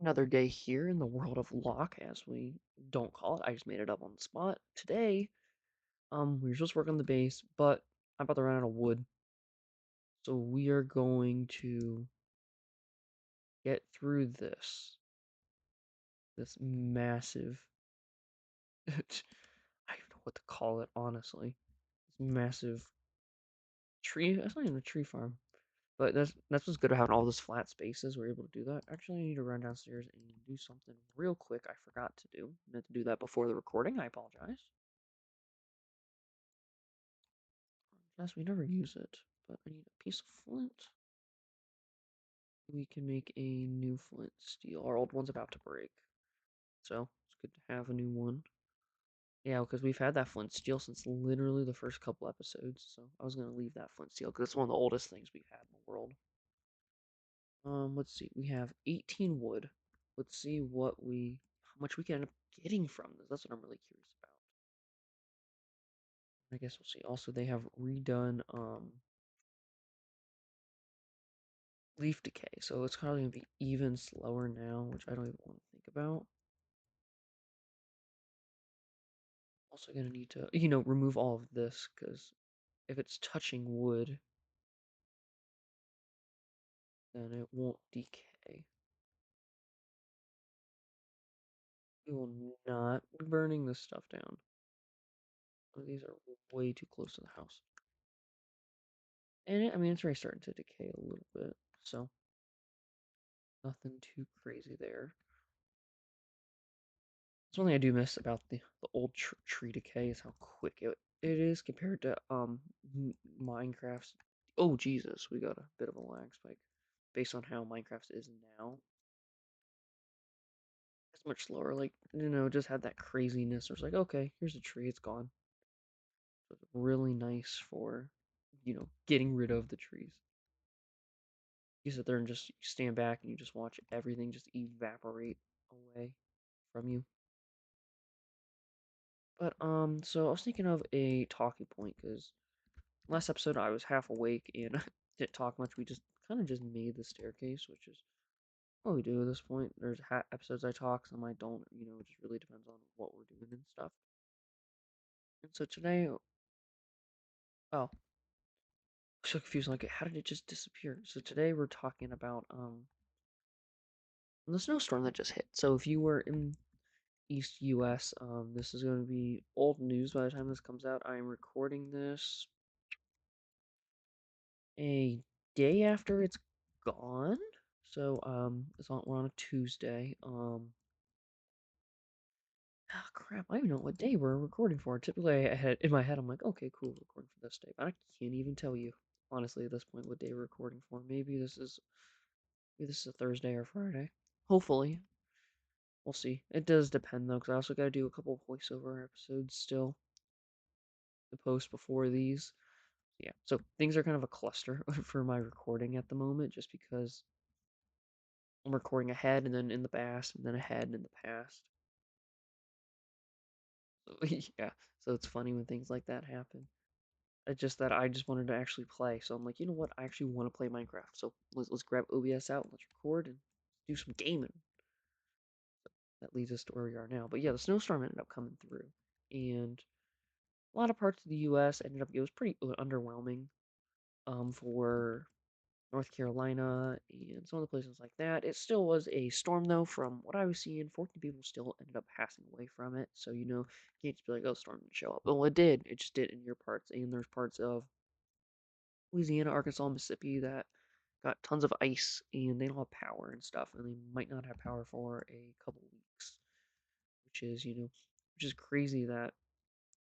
Another day here in the world of lock, as we don't call it. I just made it up on the spot. Today, we were supposed to work on the base, but I'm about to run out of wood. So we are going to get through this massive, I don't know what to call it, honestly. This massive tree. That's not even a tree farm. But that's what's good about having all those flat spaces. We're able to do that. Actually, I need to run downstairs and do something real quick. I forgot to do. I meant to do that before the recording. I apologize. Yes, we never use it, but I need a piece of flint. We can make a new flint steel. Our old one's about to break, so it's good to have a new one. Yeah, because we've had that flint steel since literally the first couple episodes, so I was gonna leave that flint steel because it's one of the oldest things we've had in the world. Let's see. We have 18 wood. Let's see how much we can end up getting from this. That's what I'm really curious about. I guess we'll see. Also, they have redone leaf decay, so it's probably gonna be even slower now, which I don't even want to think about. Also gonna need to, remove all of this, because if it's touching wood, then it won't decay. We will not be burning this stuff down. These are way too close to the house. And I mean, it's already starting to decay a little bit, so nothing too crazy there. That's one thing I do miss about the old tree decay is how quick it is compared to Minecraft's. Oh Jesus, we got a bit of a lag spike based on how Minecraft is now. It's much slower. Like, just had that craziness. It's like, okay, here's a tree, it's gone. So it's really nice for, getting rid of the trees. You sit there and just stand back and you just watch everything just evaporate away from you. But so I was thinking of a talking point because last episode I was half awake and didn't talk much. We just kind of just made the staircase, which is what we do at this point. There's episodes I talk, some I don't. It just really depends on what we're doing and stuff. And so today, oh, so confused. Like, how did it just disappear? So today we're talking about the snowstorm that just hit. So if you were in East US, this is going to be old news by the time this comes out. I am recording this a day after it's gone. So we're on a Tuesday. Ah, crap, I don't even know what day we're recording for. Typically, I had in my head, I'm like, okay, cool, recording for this day. But I can't even tell you honestly at this point what day we're recording for. Maybe this is a Thursday or Friday. Hopefully. We'll see. It does depend though, because I also got to do a couple voiceover episodes still to post before these. Yeah, so things are kind of a cluster for my recording at the moment, just because I'm recording ahead and then in the past and then ahead and in the past. So, yeah, so it's funny when things like that happen. It's just that I just wanted to actually play, so I'm like, you know what? I actually want to play Minecraft. So let's grab OBS out, and let's record and do some gaming. That leads us to where we are now. But yeah, the snowstorm ended up coming through, and a lot of parts of the U.S. it was pretty underwhelming for North Carolina and some of the places like that. It still was a storm though, from what I was seeing. 14 people still ended up passing away from it. So you can't just be like, oh, storm didn't show up. Well, it did. It just did in your parts, and there's parts of Louisiana, Arkansas, Mississippi that got tons of ice and they don't have power and stuff, and they might not have power for a couple weeks, which is which is crazy that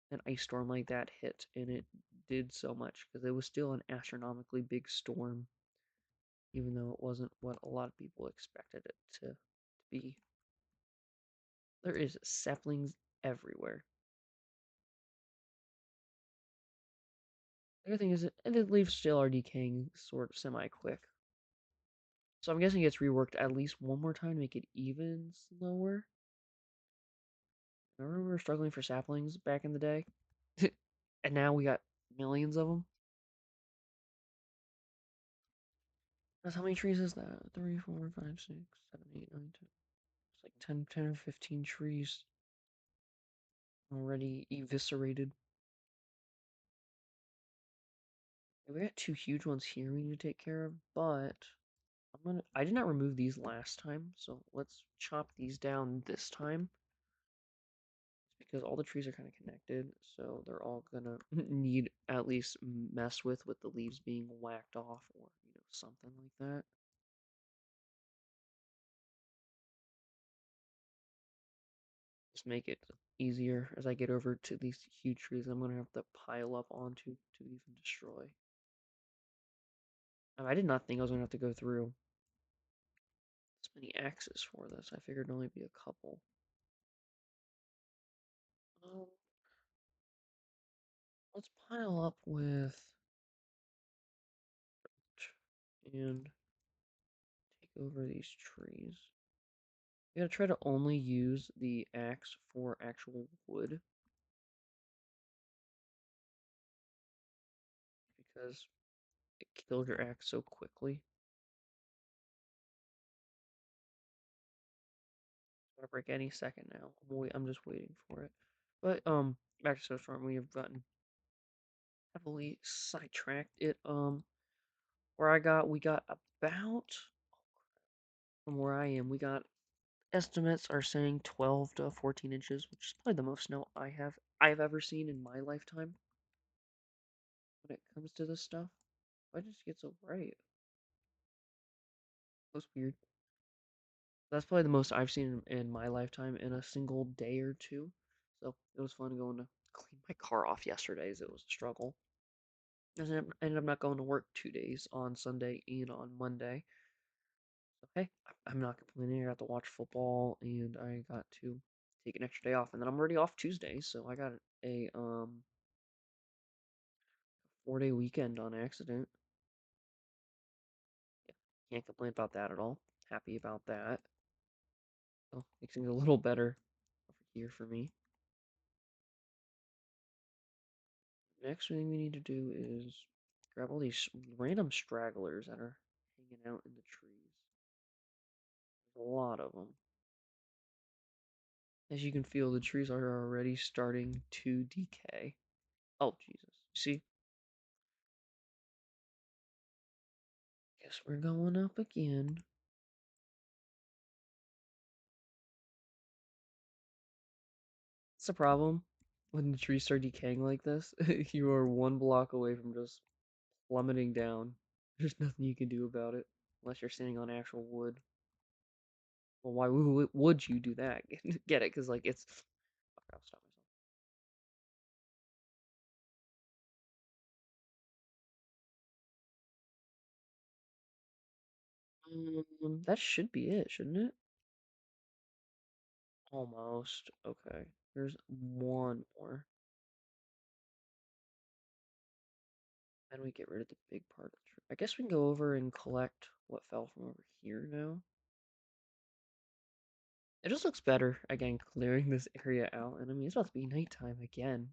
an ice storm like that hit, and it did so much because it was still an astronomically big storm, even though it wasn't what a lot of people expected it to be. There is saplings everywhere. The other thing is, the leaves still are decaying sort of semi-quick. So I'm guessing it gets reworked at least one more time to make it even slower. Remember we were struggling for saplings back in the day? And now we got millions of them? That's how many trees is that? 3, 4, 5, 6, 7, 8, 9, 10. 10 or 15 trees already eviscerated. We got two huge ones here we need to take care of, but I did not remove these last time, so let's chop these down this time. Because all the trees are kind of connected, so they're all gonna need at least mess with the leaves being whacked off or something like that. Just make it easier as I get over to these huge trees I'm gonna have to pile up onto to even destroy. I did not think I was gonna have to go through this many axes for this. I figured it'd only be a couple. Um, let's pile up with and take over these trees. You gotta try to only use the axe for actual wood because it kills your axe so quickly. It's gonna break any second now. I'm just waiting for it. But back to Snowstorm, we have gotten heavily sidetracked. We got about from where I am, we got estimates are saying 12 to 14 inches, which is probably the most snow I've ever seen in my lifetime when it comes to this stuff. Why does it get so bright? That's weird. That's probably the most I've seen in my lifetime in a single day or two. So it was fun going to clean my car off yesterday as it was a struggle. I ended up not going to work 2 days on Sunday and on Monday. So hey, I'm not complaining. I got to watch football and I got to take an extra day off. And then I'm already off Tuesday, so I got a 4-day weekend on accident. Yeah, can't complain about that at all. Happy about that. So makes things a little better over here for me. Next thing we need to do is grab all these random stragglers that are hanging out in the trees. There's a lot of them. As you can feel, the trees are already starting to decay. Oh, Jesus. See? Guess we're going up again. It's a problem when the trees start decaying like this. You are one block away from just plummeting down. There's nothing you can do about it unless you're standing on actual wood. Well, why would you do that? Get it? Because, like, it's. Fuck, I'll stop myself. That should be it, shouldn't it? Almost. Okay. There's one more. Then we get rid of the big part of the tree. I guess we can go over and collect what fell from over here now. It just looks better, again, clearing this area out. And I mean, it's about to be nighttime again.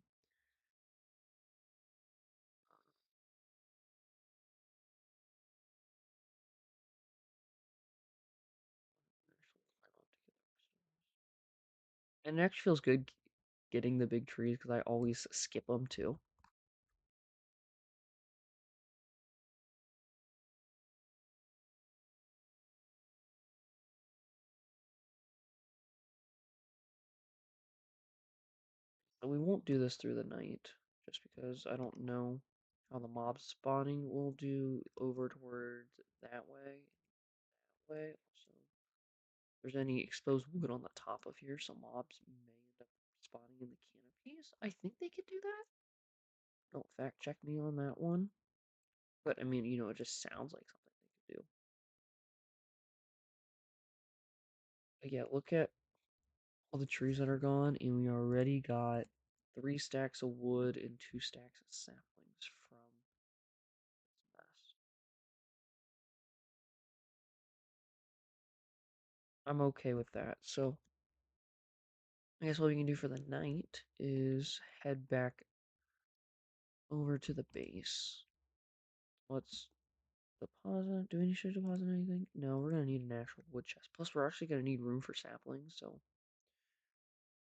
And it actually feels good getting the big trees because I always skip them too. And we won't do this through the night just because I don't know how the mob spawning will do over towards that way. Also, if there's any exposed wood on the top of here, some mobs may end up spawning in the canopies. I think they could do that. Don't fact check me on that one. But I mean, it just sounds like something they could do. But yeah, look at all the trees that are gone, and we already got 3 stacks of wood and 2 stacks of saplings from this mess. I'm okay with that. So I guess what we can do for the night is head back over to the base. Let's Deposit. Do we need to deposit anything? No, we're gonna need an actual wood chest. Plus, we're actually gonna need room for saplings, so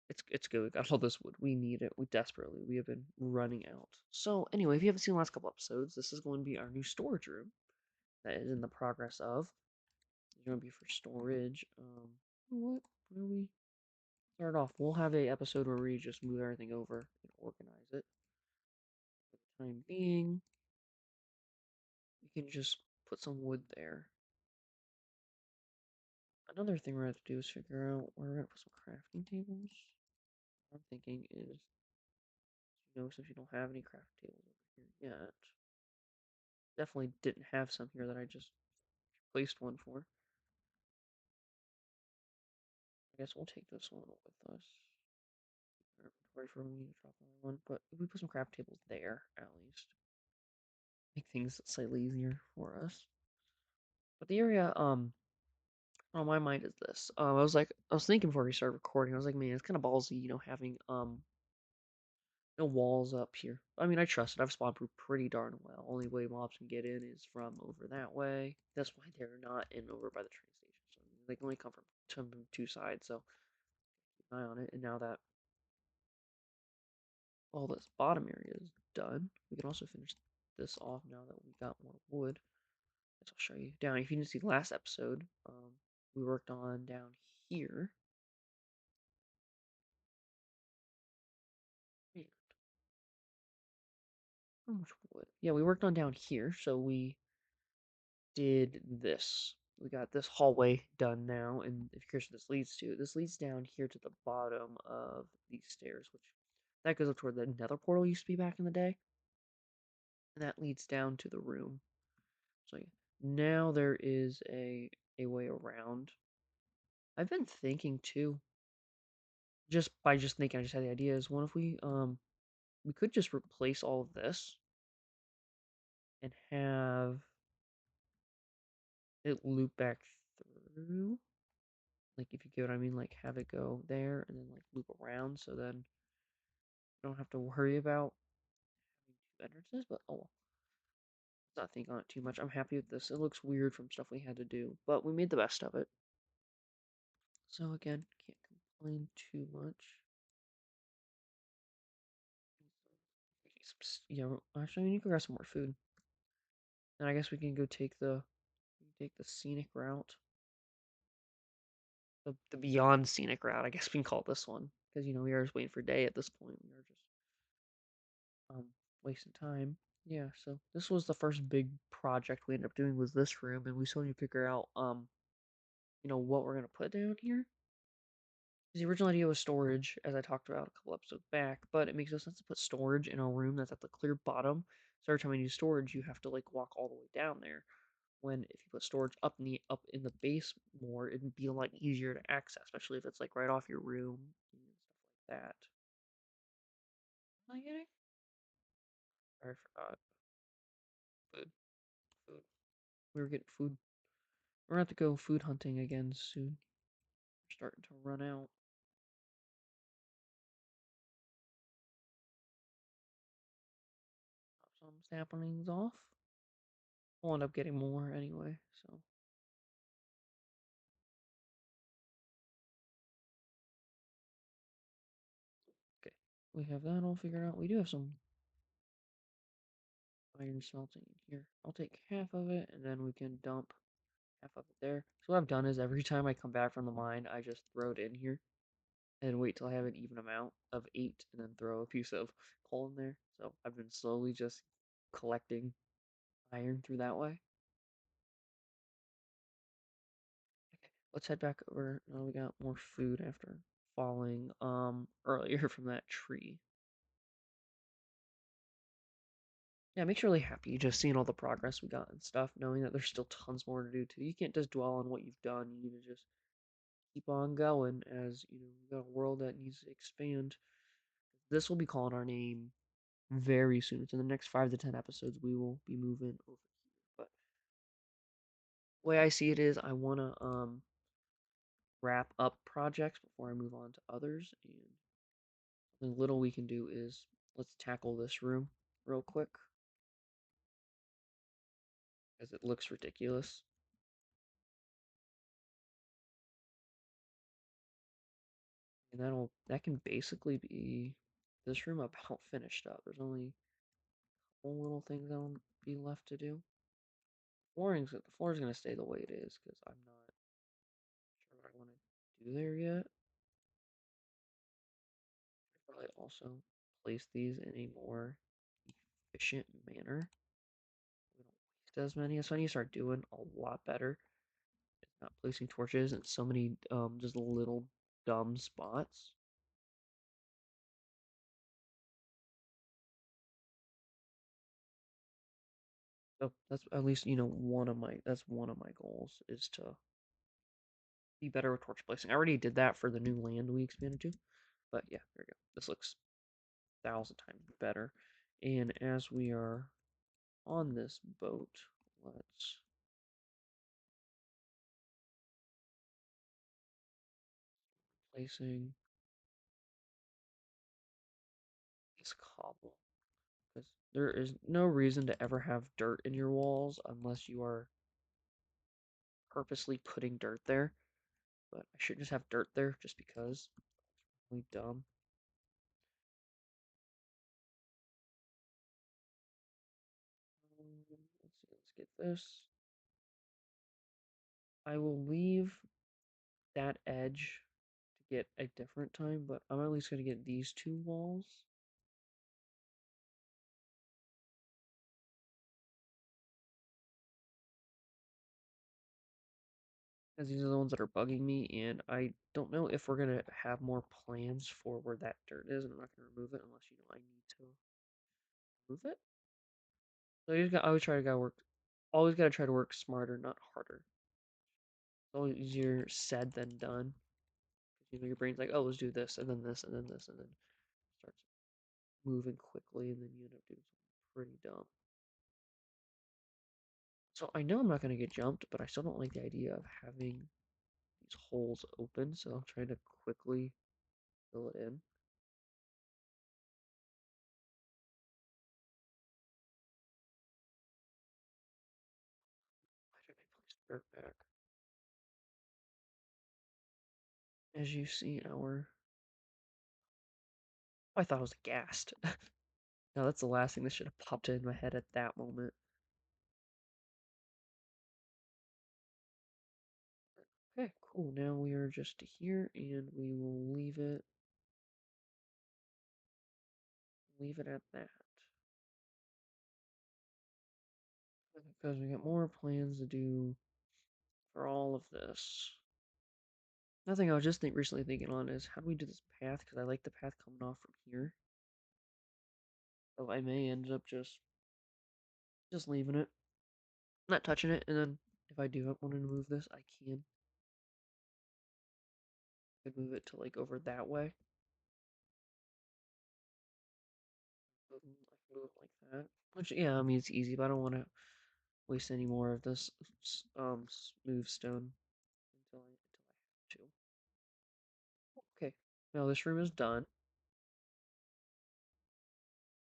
it's good. We got all this wood. We need it. We desperately. We have been running out. So anyway, if you haven't seen the last couple episodes, this is going to be our new storage room that is in the progress of. It's gonna be for storage. What? Where do we start off? We'll have a episode where we just move everything over and organize it. For the time being, we can just put some wood there. Another thing we're going to have to do is figure out where we're going to put some crafting tables. What I'm thinking is, since we don't have any crafting tables over here yet, definitely didn't have some here that I just placed one for. I guess we'll take this one with us. Inventory for when we need to drop another one, but if we put some craft tables there, at least, make things slightly easier for us. But the area, on my mind is this. I was thinking before we started recording, I was like, man, it's kind of ballsy, having no walls up here. I mean, I trust it. I've spawn proof pretty darn well. Only way mobs can get in is from over that way. That's why they're not in over by the train station. So they can only come from two sides. So keep an eye on it. And now that all this bottom area is done, we can also finish this off now that we got more wood. Guess I'll show you down. If you didn't see the last episode, we worked on down here. Man, how much wood? Yeah, we worked on down here. So we did this. We got this hallway done now, and if you're curious what this leads down here to the bottom of these stairs, which that goes up toward the nether portal used to be back in the day, and that leads down to the room. So yeah, now there is a way around. I've been thinking too, just thinking, I just had the idea is what if we could just replace all of this and have it loop back through. Like, if you get what I mean, like, have it go there and then, like, loop around so then you don't have to worry about having two entrances, but oh well. Let's not think on it too much. I'm happy with this. It looks weird from stuff we had to do, but we made the best of it. So, again, can't complain too much. Yeah, actually, we need to grab some more food. And I guess we can go take the scenic route. The beyond scenic route, I guess we can call this one. Because, we are just waiting for day at this point. We are just um wasting time. Yeah, so this was the first big project we ended up doing was this room, and we still need to figure out what we're gonna put down here. 'Cause the original idea was storage, as I talked about a couple episodes back, but it makes no sense to put storage in a room that's at the clear bottom. So every time you use storage, you have to like walk all the way down there. When if you put storage up in the base more, it'd be a lot easier to access, especially if it's like right off your room and stuff like that. Am I getting? I forgot. Food. Food. We were getting food. We're gonna have to go food hunting again soon. We're starting to run out. Pop some saplings off. We'll end up getting more anyway, so. Okay. We have that all figured out. We do have some iron smelting in here. I'll take half of it and then we can dump half of it there. So what I've done is every time I come back from the mine, I just throw it in here and wait till I have an even amount of 8 and then throw a piece of coal in there. So I've been slowly just collecting iron through that way. Okay, let's head back over. Now we got more food after falling earlier from that tree. Yeah, it makes you really happy just seeing all the progress we got and stuff, knowing that there's still tons more to do too. You can't just dwell on what you've done. You need to just keep on going as, we got a world that needs to expand. This will be calling our name very soon. It's in the next 5 to 10 episodes we will be moving over here. But the way I see it is I wanna wrap up projects before I move on to others, and something little we can do is let's tackle this room real quick. because it looks ridiculous. And that can basically be this room about finished up. There's only a couple little things that'll be left to do. The floor is gonna stay the way it is because I'm not sure what I want to do there yet. Probably also place these in a more efficient manner. We don't waste as many. So I need to start doing a lot better. Not placing torches in so many just little dumb spots. So that's at least one of my goals is to be better with torch placing. I already did that for the new land we expanded to, but yeah, there we go. This looks 1,000 times better. And as we are on this boat, let's placing this cobble because there is no reason to ever have dirt in your walls unless you are purposely putting dirt there. But I should just have dirt there just because. It's really dumb. Let's see, let's get this. I will leave that edge to get a different time, but I'm at least going to get these two walls. Because these are the ones that are bugging me, and I don't know if we're going to have more plans for where that dirt is, and I'm not going to remove it unless I need to move it. So you just got always got to try to work smarter, not harder. It's always easier said than done. Because your brain's like, oh, let's do this, and then this, and then this, and then starts moving quickly, and then you end up doing something pretty dumb. So I know I'm not going to get jumped, but I still don't like the idea of having these holes open, so I'm trying to quickly fill it in. Why did I place dirt back? As you see, I thought I was gassed. No, that's the last thing that should have popped in my head at that moment. Okay, cool. Now we are just here, and we will leave it at that. Because we got more plans to do for all of this. Nothing I was just recently thinking on is how do we do this path? Because I like the path coming off from here. So I may end up just leaving it, not touching it, and then if I do want to move this, I can. I could move it to like over that way. I can move it like that. Which yeah, I mean it's easy, but I don't want to waste any more of this smooth stone until I have to. Okay, now this room is done.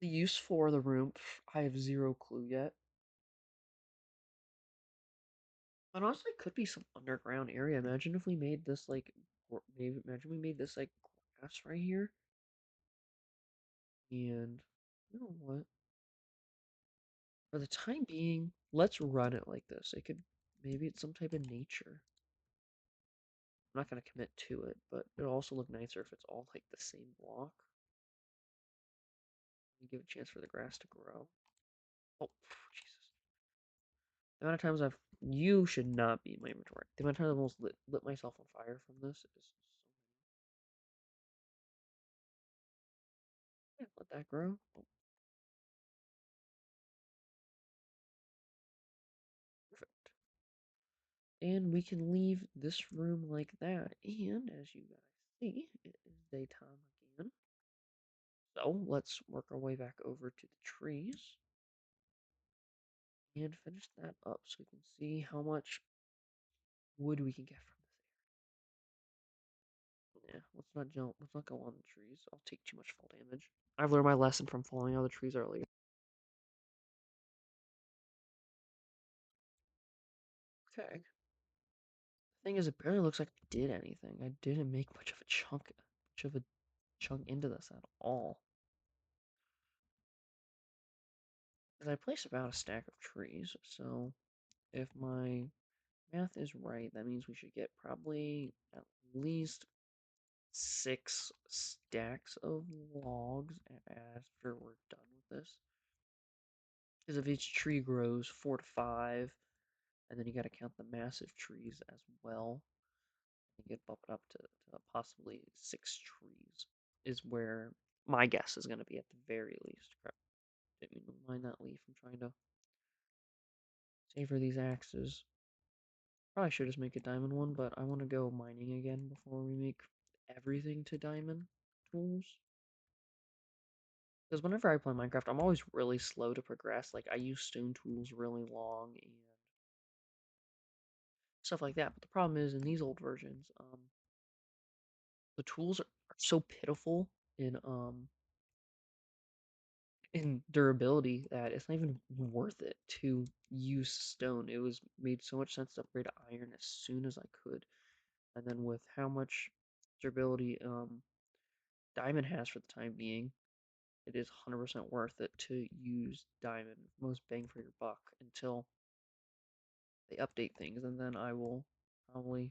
The use for the room, I have zero clue yet. But honestly, could be some underground area. Imagine if we made this like, or maybe imagine we made this like grass right here, and you know what? For the time being, let's run it like this. It could maybe it's some type of nature. I'm not gonna commit to it, but it'll also look nicer if it's all like the same block. You give a chance for the grass to grow. Oh, Jesus. The amount of times you should not be in my inventory. The amount of times I've almost lit myself on fire from this is so. Yeah, let that grow. Oh, perfect. And we can leave this room like that. And as you guys see, it is daytime again. So let's work our way back over to the trees and finish that up so we can see how much wood we can get from this area. Yeah, let's not jump. Let's not go on the trees. I'll take too much fall damage. I've learned my lesson from falling out of the trees earlier. Okay. Thing is, it barely looks like I did anything. I didn't make much of a chunk into this at all. Because I placed about a stack of trees, so if my math is right, that means we should get probably at least 6 stacks of logs after we're done with this. Because if each tree grows 4 to 5, and then you got to count the massive trees as well, you get bumped up to possibly 6 trees, is where my guess is going to be at the very least. Crap, didn't mean to mind that leaf. I'm trying to savor these axes. Probably should just make a diamond one, but I want to go mining again before we make everything to diamond tools. Because whenever I play Minecraft, I'm always really slow to progress. Like, I use stone tools really long and stuff like that. But the problem is, in these old versions, the tools are so pitiful in durability that it's not even worth it to use stone. It was made so much sense to upgrade to iron as soon as I could. And then with how much durability diamond has for the time being, it is 100% worth it to use diamond, most bang for your buck, until they update things, and then I will probably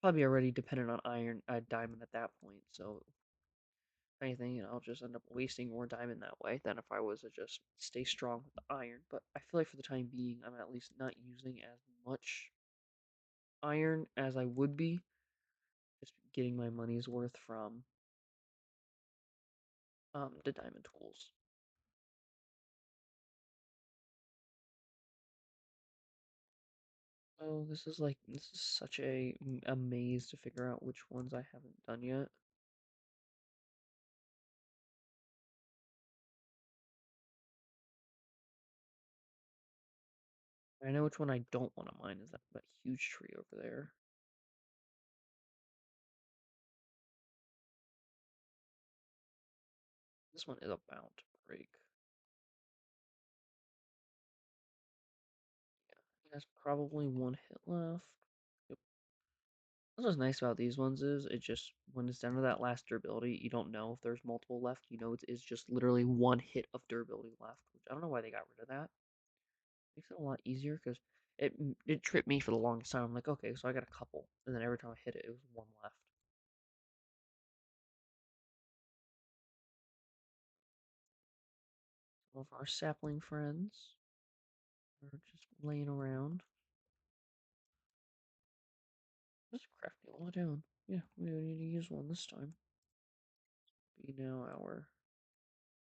already dependent on diamond at that point. So if anything, I'll just end up wasting more diamond that way than if I was to just stay strong with the iron. But I feel like for the time being, I'm at least not using as much iron as I would be, just getting my money's worth from the diamond tools. Oh, this is such a maze to figure out which ones I haven't done yet. I know which one I don't want to mine is that huge tree over there. This one is about to break. It has probably one hit left. Yep. That's what's nice about these ones is it just when it's down to that last durability, you don't know if there's multiple left. You know it's just literally one hit of durability left, which I don't know why they got rid of that. Makes it a lot easier because it tripped me for the longest time. I'm like, okay, so I got a couple, and then every time I hit it, it was one left. Some of our sapling friends are just laying around. Let's craft the all down. Yeah, we don't need to use one this time. Be now our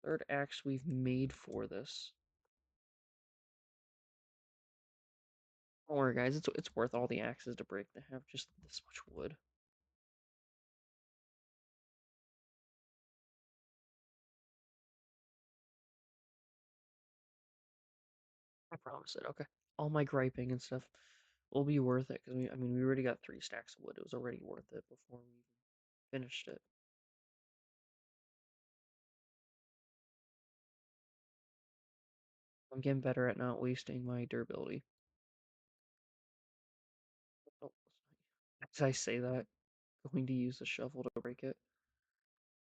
third axe we've made for this. Don't worry, guys. It's worth all the axes to break to have just this much wood. I promise it. Okay. All my griping and stuff will be worth it because I mean, we already got 3 stacks of wood. It was already worth it before we even finished it. I'm getting better at not wasting my durability. Oh, as I say that, going to use the shovel to break it.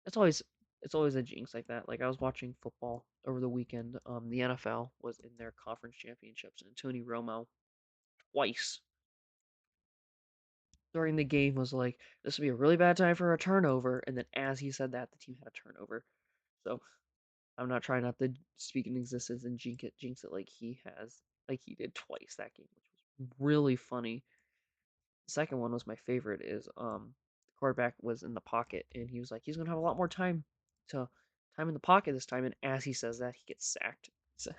It's always it's always a jinx like that. Like I was watching football over the weekend. The NFL was in their conference championships, and Tony Romo twice during the game was like, "This would be a really bad time for a turnover," and then as he said that, the team had a turnover. So I'm not trying not to speak in existence and jinx it like he did twice that game, which was really funny. The second one was my favorite. Is the quarterback was in the pocket and he was like, he's gonna have a lot more time in the pocket this time, and as he says that, he gets sacked. So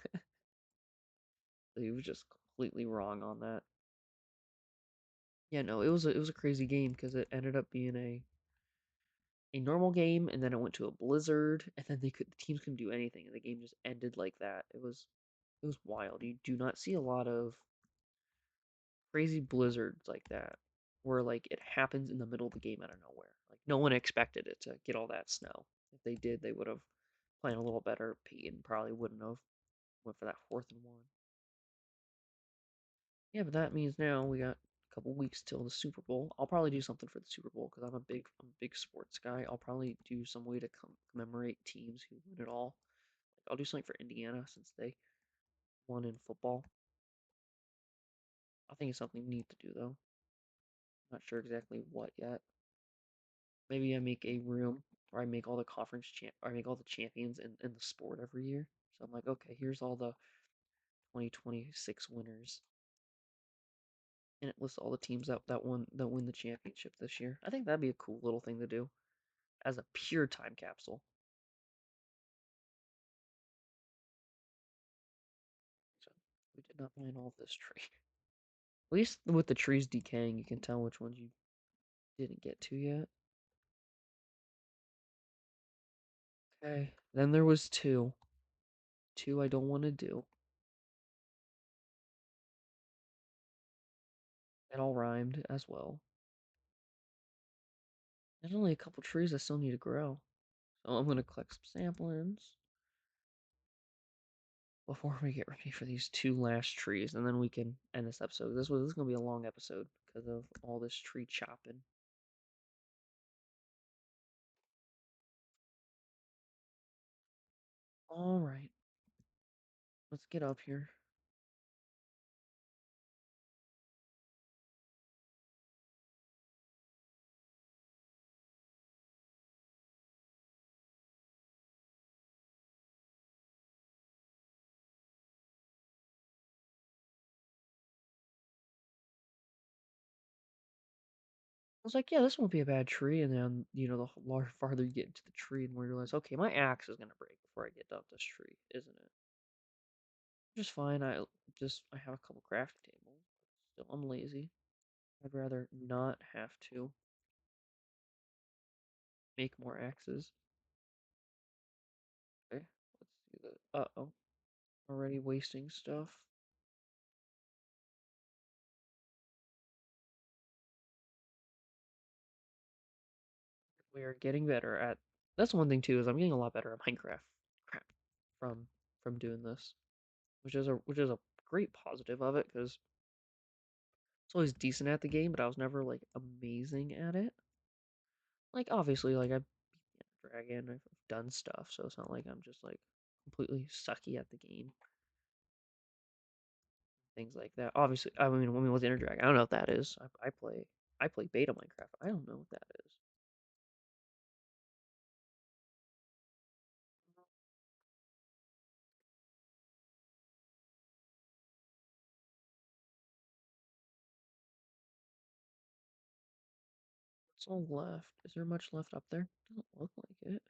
he was just completely wrong on that. Yeah, no, it was a crazy game because it ended up being a normal game, and then it went to a blizzard, and then the teams couldn't do anything, and the game just ended like that. It was wild. You do not see a lot of crazy blizzards like that, where like it happens in the middle of the game out of nowhere. Like no one expected it to get all that snow. If they did, they would have played a little better. Peyton probably wouldn't have went for that 4th and 1. Yeah, but that means now we got a couple weeks till the Super Bowl. I'll probably do something for the Super Bowl because I'm a big sports guy. I'll probably do some way to commemorate teams who win it all. Like, I'll do something for Indiana since they won in football. I think it's something neat to do though. Not sure exactly what yet. Maybe I make a room where I make all the or I make all the champions in the sport every year. So I'm like, okay, here's all the 2026 winners, and it lists all the teams that win the championship this year. I think that'd be a cool little thing to do as a pure time capsule. So we did not mine all this tree. At least with the trees decaying, you can tell which ones you didn't get to yet. Okay, then there was two. Two I don't want to do. It all rhymed as well. There's only a couple trees that still need to grow. So I'm gonna collect some samplings before we get ready for these two last trees, and then we can end this episode. This is gonna be a long episode because of all this tree chopping. All right, let's get up here. I was like, yeah, this won't be a bad tree, and then the farther you get into the tree, and we realize, okay, my axe is gonna break before I get up this tree, isn't it? Just fine. I have a couple crafting tables. Still, I'm lazy. I'd rather not have to make more axes. Okay, let's do that. Uh-oh. Already wasting stuff. We are getting better at. That's one thing too, is I'm getting a lot better at Minecraft. Crap. From from doing this, which is a great positive of it, because it's always decent at the game, but I was never like amazing at it. Like obviously, like I've beat the dragon, I've done stuff, so it's not like I'm just like completely sucky at the game. Things like that. Obviously, I mean, what's Inner Dragon? I don't know what that is. I play beta Minecraft. I don't know what that is. What's all left? Is there much left up there? Doesn't look like it.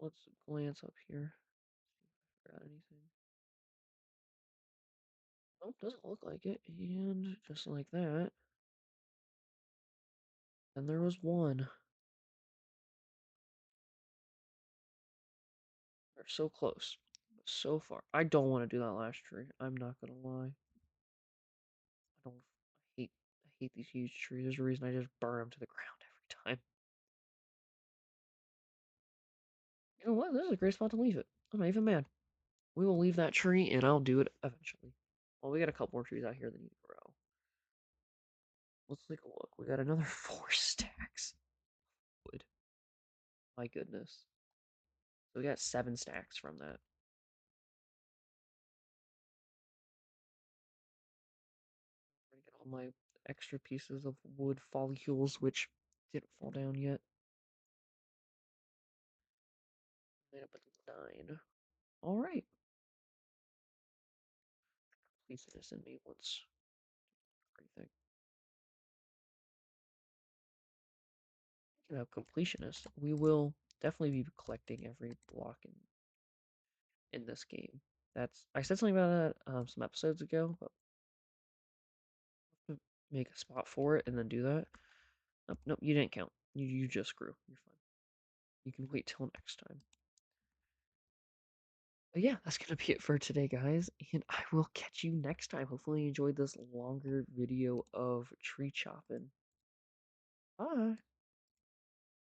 Let's glance up here. See if I forgot anything. Nope, doesn't look like it. And just like that, and there was one. We're so close. So far. I don't want to do that last tree. I'm not gonna lie. I don't I hate these huge trees. There's a reason I just burn them to the ground every time. You know what? This is a great spot to leave it. I'm not even mad. We will leave that tree and I'll do it eventually. Well, we got a couple more trees out here that need to grow. Let's take a look. We got another 4 stacks. Wood. My goodness. So we got 7 stacks from that. I'm gonna get all my extra pieces of wood follicles, which didn't fall down yet. Made up at 9. Alright. Please this in me once. Everything. Speaking of completionist, we will definitely be collecting every block in this game. I said something about that some episodes ago, but make a spot for it and then do that. Nope, nope, you didn't count. You just grew. You're fine. You can wait till next time. But yeah, that's gonna be it for today, guys, and I will catch you next time. Hopefully you enjoyed this longer video of tree chopping. Bye.